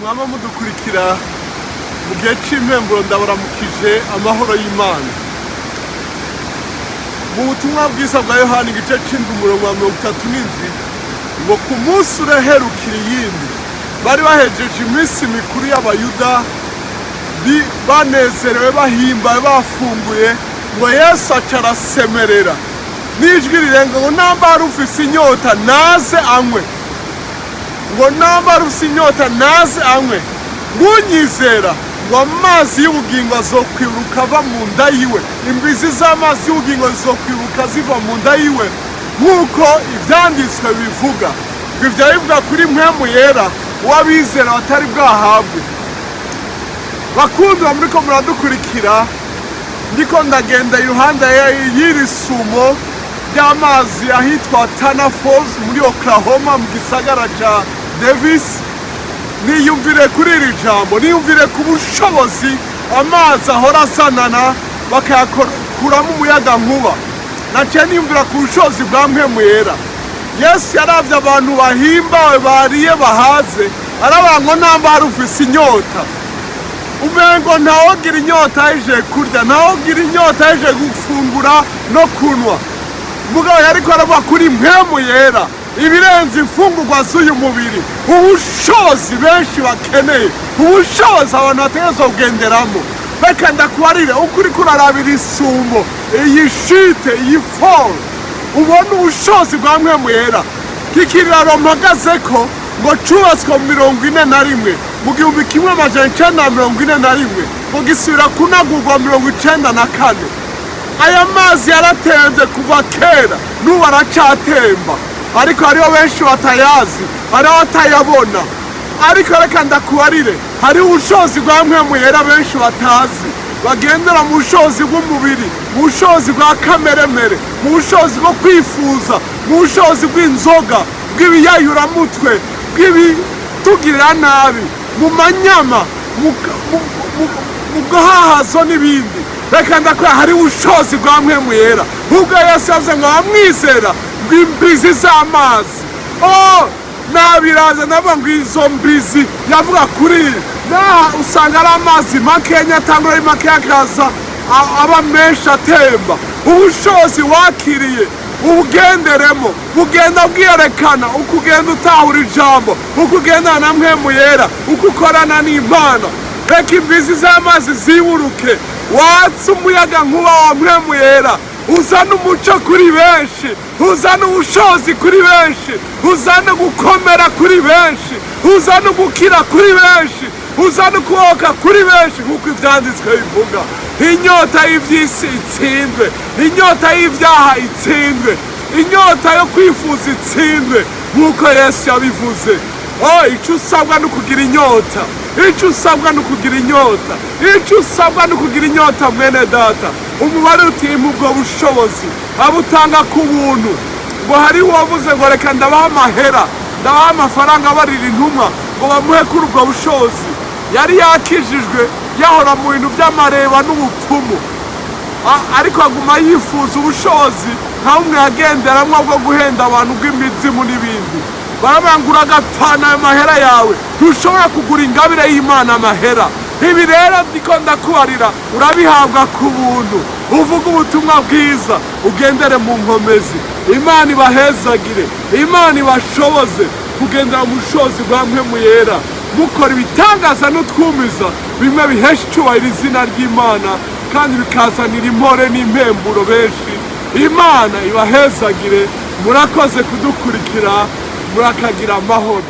mwama mudukurikira mu gihe cy'impemburo ndabaramukije amahoro y'Imana. Mu butumwa bwiza bwa Yohana igice c'indwi umurongo wa 37 ngo ku munsi ureherukira iyindi bari bahejeje iminsi mikuru y'abayuda banezerewe bahimbaye bafunguye ngo Yesu aca arasemerera n'ijwi rirenga ngo namba ufise inyota naze anywe, ngo namba ufise inyota naze anywe, ngunyizera ngo amazi y'ubugingo azokwiruka ava mu nda yiwe, imbizi z'amazi y'ubugingo zizokwiruka ziva mu nda yiwe, nk'uko ivyanditswe bivuga. Ivyo bivuga kuri mpwemu yera uwabizera batari bwahabwe. Bakundwa muriko muradukurikira, ndiko ndagenda iruhande y'iri sumo ry'amazi ahitwa Turner Falls muri Oklahoma mu gisagara ca Davis. Niyumvire kuri iri jambo, niyumvire ku bushobozi amazi ahora asanana bakayakuramo umuyaga nkuba. Naciye niyumvira ku bushobozi bwa mpwemu yera. Yesu yaravye abantu bahimbawe bariye bahaze, aravuga ngo namba hari ufise inyota. Umengo ntawogira inyota aje kurya, ntawogira inyota aje gufungura no kunwa. Mugabo yariko aravuga kuri mpwemu yera, ibirenze imfungurwa z'uyu mubiri, ubushobozi benshi bakeneye, ubushobozi abantu bategerezwa kugenderamo. Reka ndakubarire uko uriko urarabira isumo, iyi shite, iyi fall, ubona ubushobozi bwa mpwemu yera. Kikiraro mpagazeko ngo cubatswe mu 41 mu 1941 ngo gisubira kunagurwa mu 1994. Aya mazi yaratemvye kuva kera n'ubu aracatemba, ariko hariho benshi batayazi, hariho batayabona. Ariko reka ndakubarire, hari ubushobozi bwa mpwemu yera benshi batazi, bagendera mu bushobozi bw'umubiri, mu bushobozi bwa kameremere, mu bushobozi bwo kwifuza, mu bushobozi bw'inzoga, bw'ibiyayuramutwe, bw'ibitugirira nabi, mu manyama, mu gahahazo n'ibindi. Reka ndakora hari ubushobozi bwa mpwemu yera. Ubwo Yesu yavuze ngo abamwizera bw'imbizi z'amazi. Nabiraza navuga ngo izo mbizi yavuga kuri naha usanga ari amazi makenya atangura ari make akaza aba menshi atemba. Ubushobozi wakiriye ubugenderemo, bugenda bwiyerekana uko ugenda utahura ijambo, uko ugendana na mpwemu yera, uko ukorana n'Imana. Reka imbizi z'amazi ziburuke, watse umuyaga nkuba wa mpwemu yera, uzana umuco kuri benshi, uzana ubushobozi kuri benshi, uzana gukomera kuri benshi, uzana gukira kuri benshi, uzana kubohoka kuri benshi, nk'uko ivyanditswe bivuga. Inyota y'ivy'isi itsindwe, inyota y'ivyaha itsindwe, inyota yo kwifuza itsindwe, nk'uko Yesu yabivuze. Ico usabwa no kugira inyota, ico usabwa no kugira inyota, ico usabwa no kugira inyota mwene data. Umubare utimpa ubwo bushobozi abutanga ku buntu. Ngo hari uwavuze ngo reka ndabaha amahera, ndabaha amafaranga abarira intumwa ngo bamuhe kuri ubwo bushobozi. Yari yakijijwe, yahora mu bintu by'amareba n'ubupfumu, ariko aguma yifuza ubushobozi nka bumwe yagenderamwo bwo guhenda abantu bw'imizimu n'ibindi. Barabangura agapfana ayo mahera yawe, ntushobora kugura ingabire y'Imana amahera. Ibi rero ndiko ndakubarira urabihabwa ku buntu. Uvuga ubutumwa bwiza, ugendere mu nkomezi. Imana ibahezagire, Imana ibashoboze kugendera mu bushobozi bwa mpwemu yera, mukora ibitangaza n'utwumiza bimwe bihesha icyubahiro izina ry'Imana kandi bikazanira impore n'impemburo benshi. Imana ibahezagire, murakoze kudukurikira, murakagira amahoro.